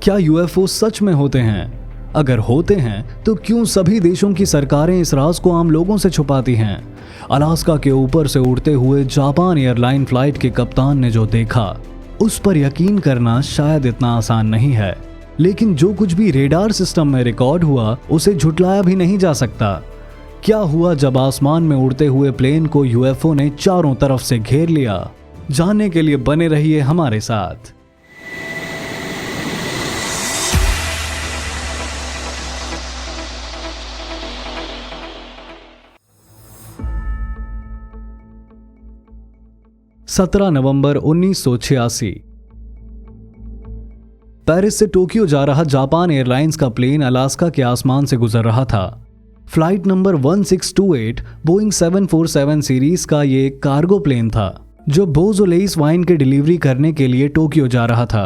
क्या यूएफओ सच में होते हैं? अगर होते हैं तो क्यों सभी देशों की सरकारें इस राज को आम लोगों से छुपाती हैं? अलास्का के ऊपर से उड़ते हुए जापान एयरलाइन फ्लाइट के कप्तान ने जो देखा, उस पर यकीन करना शायद इतना आसान नहीं है। लेकिन जो कुछ भी रेडार सिस्टम में रिकॉर्ड हुआ उसे झुटलाया भी नहीं जा सकता। क्या हुआ जब आसमान में उड़ते हुए प्लेन को यूएफओ ने चारों तरफ से घेर लिया? जानने के लिए बने रहिए हमारे साथ। नवंबर 1986 पेरिस से टोक्यो जा रहा जापान एयरलाइंस का प्लेन अलास्का के आसमान से गुजर रहा था। फ्लाइट नंबर 1628 बोइंग 747 सीरीज का ये कार्गो प्लेन था जो बोजोलेस वाइन की डिलीवरी करने के लिए टोक्यो जा रहा था।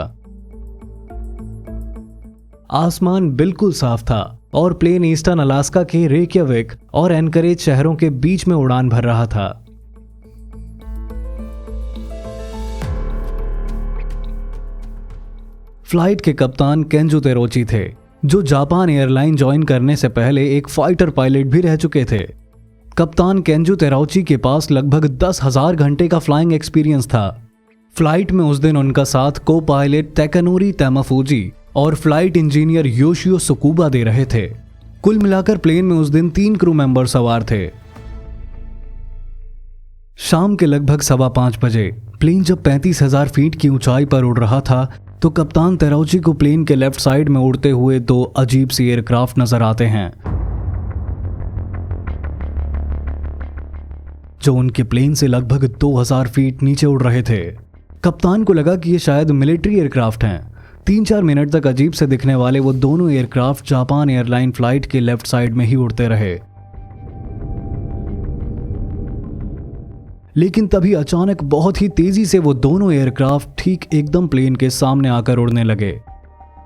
आसमान बिल्कुल साफ था और प्लेन ईस्टर्न अलास्का के रेक्याविक और एनकरेज शहरों के बीच में उड़ान भर रहा था। फ्लाइट के कप्तान केंजो तेरोची थे, जो जापान एयरलाइन ज्वाइन करने से पहले एक फाइटर पायलट भी रह चुके थे। कप्तान केंजो तेरोची के पास लगभग 10,000 घंटे का फ्लाइंग एक्सपीरियंस था। फ्लाइट में उस दिन उनका साथ को पायलट ताकानोरी तामाफूजी और फ्लाइट इंजीनियर योशियो सुकुबा दे रहे थे। कुल मिलाकर प्लेन में उस दिन 3 क्रू मेंबर सवार थे। शाम के लगभग 5:15 बजे प्लेन जब 35,000 फीट की ऊंचाई पर उड़ रहा था तो कप्तान तेरोची को प्लेन के लेफ्ट साइड में उड़ते हुए 2 अजीब सी एयरक्राफ्ट नजर आते हैं जो उनके प्लेन से लगभग 2000 फीट नीचे उड़ रहे थे। कप्तान को लगा कि ये शायद मिलिट्री एयरक्राफ्ट हैं। 3-4 मिनट तक अजीब से दिखने वाले वो दोनों एयरक्राफ्ट जापान एयरलाइन फ्लाइट के लेफ्ट साइड में ही उड़ते रहे। लेकिन तभी अचानक बहुत ही तेजी से वो दोनों एयरक्राफ्ट ठीक एकदम प्लेन के सामने आकर उड़ने लगे।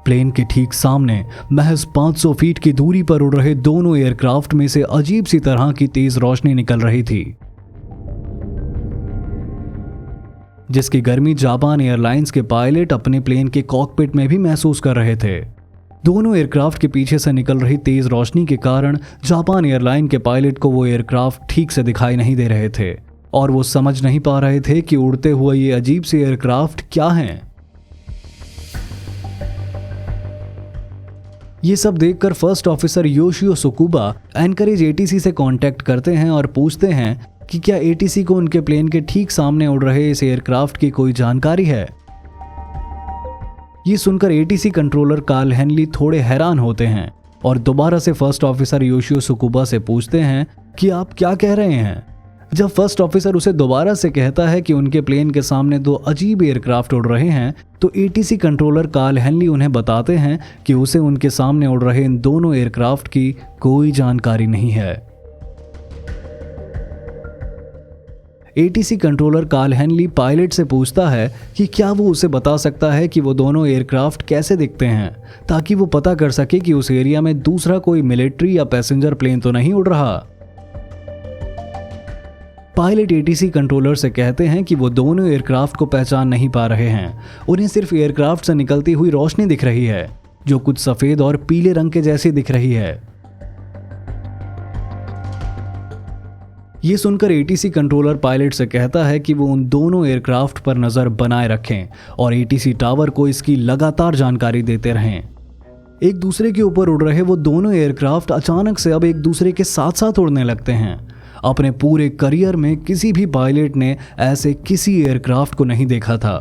प्लेन के ठीक सामने महज 500 फीट की दूरी पर उड़ रहे दोनों एयरक्राफ्ट में से अजीब सी तरह की तेज रोशनी निकल रही थी, जिसकी गर्मी जापान एयरलाइंस के पायलट अपने प्लेन के कॉकपिट में भी महसूस कर रहे थे। दोनों एयरक्राफ्ट के पीछे से निकल रही तेज रोशनी के कारण जापान एयरलाइन के पायलट को वो एयरक्राफ्ट ठीक से दिखाई नहीं दे रहे थे और वो समझ नहीं पा रहे थे कि उड़ते हुए ये अजीब से एयरक्राफ्ट क्या हैं। ये सब देखकर first officer Yoshio Tsukuba Anchorage ATC से कांटेक्ट करते हैं और पूछते हैं कि क्या एटीसी को उनके प्लेन के ठीक सामने उड़ रहे इस एयरक्राफ्ट की कोई जानकारी है। ये सुनकर एटीसी कंट्रोलर कार्ल हेनली थोड़े हैरान होते हैं और दोबारा से फर्स्ट ऑफिसर योशियो सुकुबा से पूछते हैं कि आप क्या कह रहे हैं। जब फर्स्ट ऑफिसर उसे दोबारा से कहता है कि उनके प्लेन के सामने 2 अजीब एयरक्राफ्ट उड़ रहे हैं तो एटीसी कंट्रोलर कार्ल हेनली उन्हें बताते हैं कि उसे उनके सामने उड़ रहे इन दोनों एयरक्राफ्ट की कोई जानकारी नहीं है। ATC controller Carl Henley pilot से पूछता है कि क्या वो उसे बता सकता है कि वो दोनों एयरक्राफ्ट कैसे दिखते हैं, ताकि वो पता कर सके कि उस एरिया में दूसरा कोई मिलिट्री या पैसेंजर प्लेन तो नहीं उड़ रहा। पायलट एटीसी कंट्रोलर से कहते हैं कि वो दोनों एयरक्राफ्ट को पहचान नहीं पा रहे हैं। उन्हें सिर्फ एयरक्राफ्ट से निकलती हुई रोशनी दिख रही है जो कुछ सफेद और पीले रंग के जैसी दिख रही है। ये सुनकर एटीसी कंट्रोलर पायलट से कहता है कि वो उन दोनों एयरक्राफ्ट पर नजर बनाए रखें और एटीसी टावर को इसकी लगातार जानकारी देते रहें। एक दूसरे के ऊपर उड़ रहे वो दोनों एयरक्राफ्ट अचानक से अब एक दूसरे के साथ साथ उड़ने लगते हैं। अपने पूरे करियर में किसी भी पायलट ने ऐसे किसी एयरक्राफ्ट को नहीं देखा था।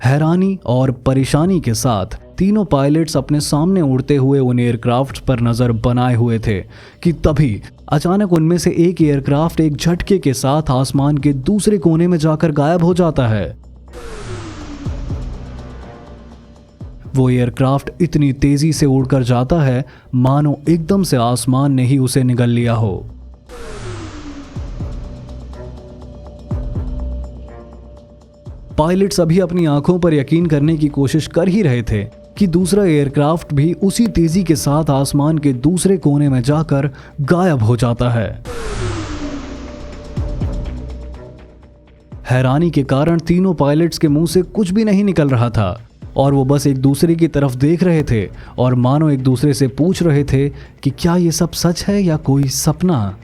हैरानी और परेशानी के साथ तीनों पायलट्स अपने सामने उड़ते हुए उन एयरक्राफ्ट पर नजर बनाए हुए थे कि तभी अचानक उनमें से एक एयरक्राफ्ट एक झटके के साथ आसमान के दूसरे कोने में जाकर गायब हो जाता है। वो एयरक्राफ्ट इतनी तेजी से उड़कर जाता है मानो एकदम से आसमान ने ही उसे निगल लिया हो। पायलट्स अभी अपनी आंखों पर यकीन करने की कोशिश कर ही रहे थे कि दूसरा एयरक्राफ्ट भी उसी तेजी के साथ आसमान के दूसरे कोने में जाकर गायब हो जाता है। हैरानी के कारण तीनों पायलट्स के मुंह से कुछ भी नहीं निकल रहा था। और वो बस एक दूसरे की तरफ देख रहे थे और मानो एक दूसरे से पूछ रहे थे कि क्या ये सब सच है या कोई सपना।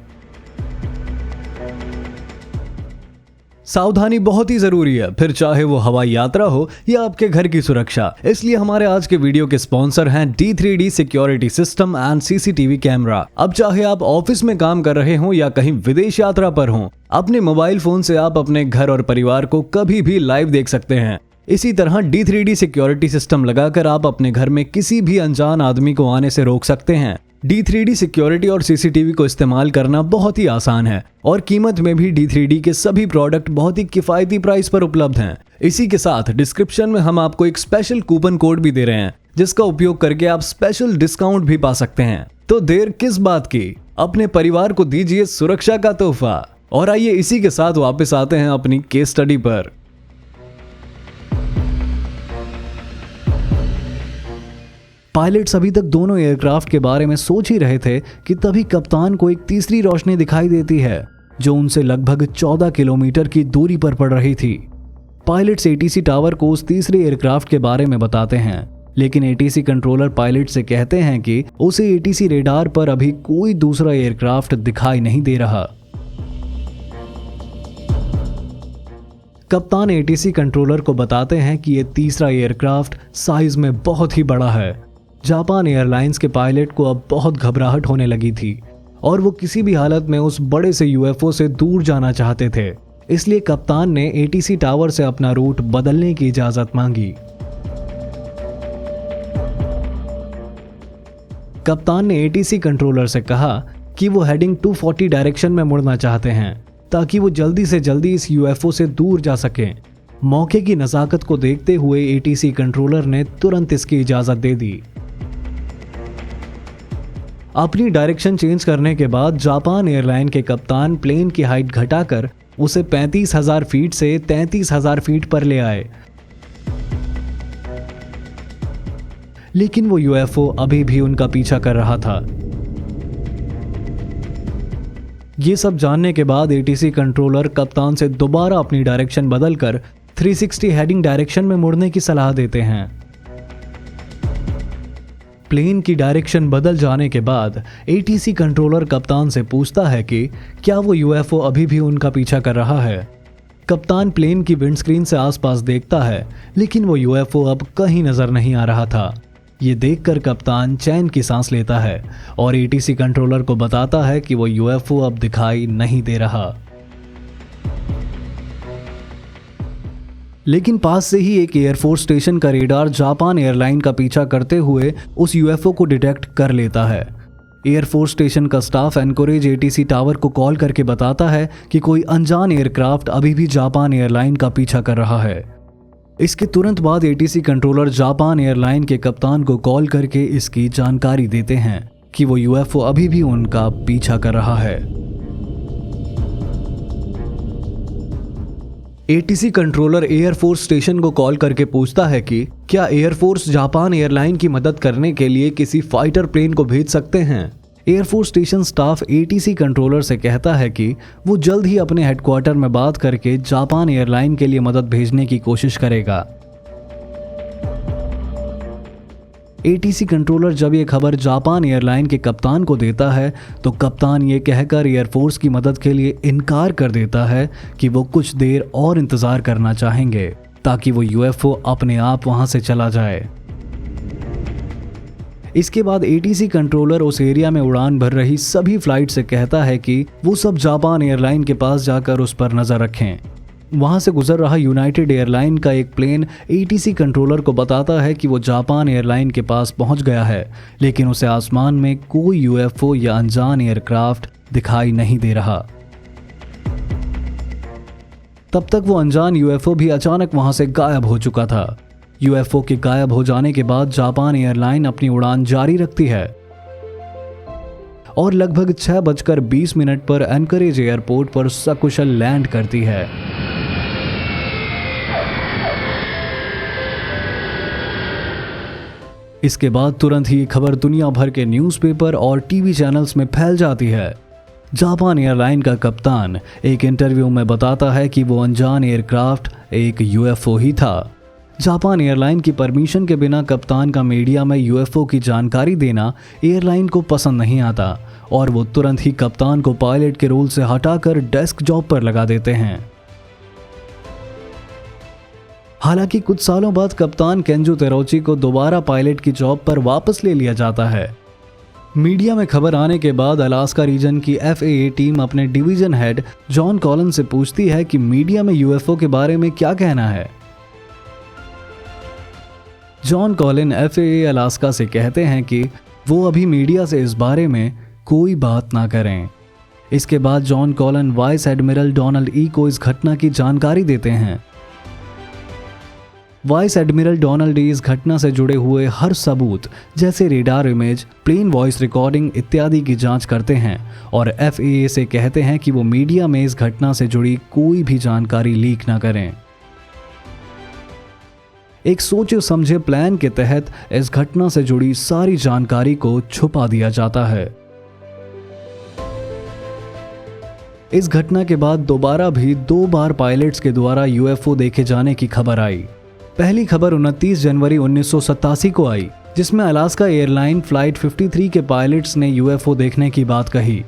सावधानी बहुत ही जरूरी है, फिर चाहे वो हवाई यात्रा हो या आपके घर की सुरक्षा। इसलिए हमारे आज के वीडियो के स्पॉन्सर हैं D3D security system and CCTV camera. अब चाहे आप ऑफिस में काम कर रहे हो या कहीं विदेश यात्रा पर हो, अपने मोबाइल फोन से आप अपने घर और परिवार को कभी भी लाइव देख सकते हैं। इसी तरह D3D सिक्योरिटी सिस्टम लगाकर आप अपने घर में किसी भी अनजान आदमी को आने से रोक सकते हैं। D3D सिक्योरिटी और CCTV को इस्तेमाल करना बहुत ही आसान है और कीमत में भी D3D के सभी प्रोडक्ट बहुत ही किफायती प्राइस पर उपलब्ध हैं। इसी के साथ डिस्क्रिप्शन में हम आपको एक स्पेशल कूपन कोड भी दे रहे हैं, जिसका उपयोग करके आप स्पेशल डिस्काउंट भी पा सकते हैं। तो देर किस बात की, अपने परिवार को दीजिए सुरक्षा का तोहफा। और आइए इसी के साथ वापस आते हैं अपनी केस स्टडी पर। पायलट्स अभी तक दोनों एयरक्राफ्ट के बारे में सोच ही रहे थे कि तभी कप्तान को एक तीसरी रोशनी दिखाई देती है, जो उनसे लगभग 14 किलोमीटर की दूरी पर पड़ रही थी। पायलट्स ATC टावर को उस तीसरे एयरक्राफ्ट के बारे में बताते हैं, लेकिन ATC कंट्रोलर पायलट से कहते हैं कि उसे ATC रेडार पर अभी कोई दूसरा एयरक्राफ्ट दिखाई नहीं दे रहा। कप्तान ATC कंट्रोलर को बताते हैं कि यह तीसरा एयरक्राफ्ट साइज में बहुत ही बड़ा है। जापान एयरलाइंस के पायलट को अब बहुत घबराहट होने लगी थी और वो किसी भी हालत में उस बड़े से UFO से दूर जाना चाहते थे। इसलिए कप्तान ने ATC टावर से अपना रूट बदलने की इजाजत मांगी। कप्तान ने ATC कंट्रोलर से कहा कि वो हेडिंग 240 डायरेक्शन में मुड़ना चाहते हैं ताकि वो जल्दी से जल्दी इस UFO से दूर जा सकें। मौके की नज़ाकत को देखते हुए ATC कंट्रोलर ने तुरंत इसकी इजाजत दे दी। अपनी डायरेक्शन चेंज करने के बाद जापान एयरलाइन के कप्तान प्लेन की हाइट घटाकर उसे 35,000 फीट से 33,000 फीट पर ले आए, लेकिन वो UFO अभी भी उनका पीछा कर रहा था। ये सब जानने के बाद ATC कंट्रोलर कप्तान से दोबारा अपनी डायरेक्शन बदलकर 360 हेडिंग डायरेक्शन में मुड़ने की सलाह देते हैं। प्लेन की डायरेक्शन बदल जाने के बाद ATC कंट्रोलर कप्तान से पूछता है कि क्या वो UFO अभी भी उनका पीछा कर रहा है। कप्तान प्लेन की विंडस्क्रीन से आसपास देखता है, लेकिन वो UFO अब कहीं नजर नहीं आ रहा था। ये देखकर कप्तान चैन की सांस लेता है और ATC कंट्रोलर को बताता है कि वो UFO अब दिखाई नहीं दे रहा। लेकिन पास से ही एक एयरफोर्स स्टेशन का रेडार जापान एयरलाइन का पीछा करते हुए उस UFO को डिटेक्ट कर लेता है। एयरफोर्स स्टेशन का स्टाफ एनकोरेज ATC टावर को कॉल करके बताता है कि कोई अनजान एयरक्राफ्ट अभी भी जापान एयरलाइन का पीछा कर रहा है। इसके तुरंत बाद ATC कंट्रोलर जापान एयरलाइन के कप्तान को कॉल करके इसकी जानकारी देते हैं कि वो UFO अभी भी उनका पीछा कर रहा है। ATC कंट्रोलर एयरफोर्स स्टेशन को कॉल करके पूछता है कि क्या एयरफोर्स जापान एयरलाइन की मदद करने के लिए किसी फाइटर प्लेन को भेज सकते हैं। Air force station staff ATC controller से कहता है कि वो जल्द ही अपने हेडक्वार्टर में बात करके जापान एयरलाइन के लिए मदद भेजने की कोशिश करेगा। ATC कंट्रोलर जब ये खबर जापान एयरलाइन के कप्तान को देता है तो कप्तान ये कहकर एयरफोर्स की मदद के लिए इनकार कर देता है कि वो कुछ देर और इंतजार करना चाहेंगे ताकि वो UFO अपने आप वहां से चला जाए। इसके बाद ATC कंट्रोलर उस एरिया में उड़ान भर रही सभी फ्लाइट से कहता है कि वो सब जापान एयरलाइन के पास जाकर उस पर नजर रखें। वहां से गुजर रहा यूनाइटेड एयरलाइन का एक प्लेन ATC कंट्रोलर को बताता है कि वो जापान एयरलाइन के पास पहुंच गया है, लेकिन उसे आसमान में कोई UFO या अनजान एयरक्राफ्ट दिखाई नहीं दे रहा। तब तक वो अनजान UFO भी अचानक वहां से गायब हो चुका था। UFO के गायब हो जाने के बाद जापान एयरलाइन अपनी उड़ान जारी रखती है और लगभग 6:20 पर एनकरेज एयरपोर्ट पर सकुशल लैंड करती है। इसके बाद तुरंत ही खबर दुनिया भर के न्यूज़पेपर और टीवी चैनल्स में फैल जाती है। जापान एयरलाइन का कप्तान एक इंटरव्यू में बताता है कि वो अनजान एयरक्राफ्ट एक UFO ही था। जापान एयरलाइन की परमिशन के बिना कप्तान का मीडिया में यूएफओ की जानकारी देना एयरलाइन को पसंद नहीं आता और वो तुरंत ही कप्तान को पायलट के रोल से हटाकर डेस्क जॉब पर लगा देते हैं। हालांकि कुछ सालों बाद कप्तान केंजो तेरोची को दोबारा पायलट की जॉब पर वापस ले लिया जाता है। मीडिया में खबर आने के बाद अलास्का रीजन की FAA टीम अपने डिवीजन हेड जॉन कॉलिन से पूछती है कि मीडिया में यूएफओ के बारे में क्या कहना है। जॉन कॉलिन FAA अलास्का से कहते हैं कि वो अभी मीडिया से इस बारे में कोई बात ना करें। इसके बाद John Colin vice admiral Donald E को इस घटना की जानकारी देते हैं। वाइस एडमिरल डोनाल्ड ई इस घटना से जुड़े हुए हर सबूत जैसे radar image, plane voice recording इत्यादि की जांच करते हैं और FAA से कहते हैं कि वो मीडिया में इस घटना से जुड़ी कोई भी जानकारी लीक ना करें। एक सोचे समझे प्लान के तहत इस घटना से जुड़ी सारी जानकारी को छुपा दिया जाता है। इस घटना के बाद दोबारा भी 2 बार पायलट्स के द्वारा यूएफओ देखे जाने की खबर आई। पहली खबर 29 जनवरी 1987 को आई, जिसमें अलास्का एयरलाइन फ्लाइट 53 के पायलट्स ने यूएफओ देखने की बात कही।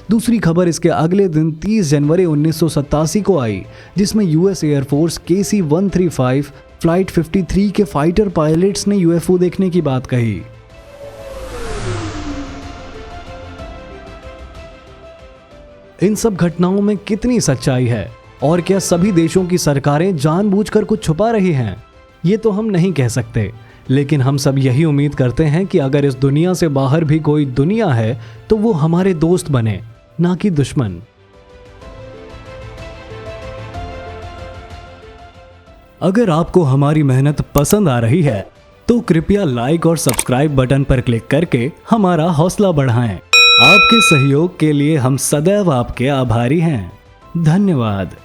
दूसरी खबर इसके अगले दिन 30 जनवरी 1987 को आई, जिसमें यूएस एयरफोर्स KC-135 फ्लाइट 53 के फाइटर पायलट्स ने यूएफओ देखने की बात कही। इन सब घटनाओं में कितनी सच्चाई है और क्या सभी देशों की सरकारें जानबूझकर कुछ छुपा रही हैं? ये तो हम नहीं कह सकते, लेकिन हम सब यही उम्मीद करते हैं कि अगर इस दुनिया से बाहर भी कोई दुनिया है तो वो हमारे दोस्त बने, ना कि दुश्मन। अगर आपको हमारी मेहनत पसंद आ रही है तो कृपया लाइक और सब्सक्राइब बटन पर क्लिक करके हमारा हौसला बढ़ाएं। आपके सहयोग के लिए हम सदैव आपके आभारी हैं। धन्यवाद।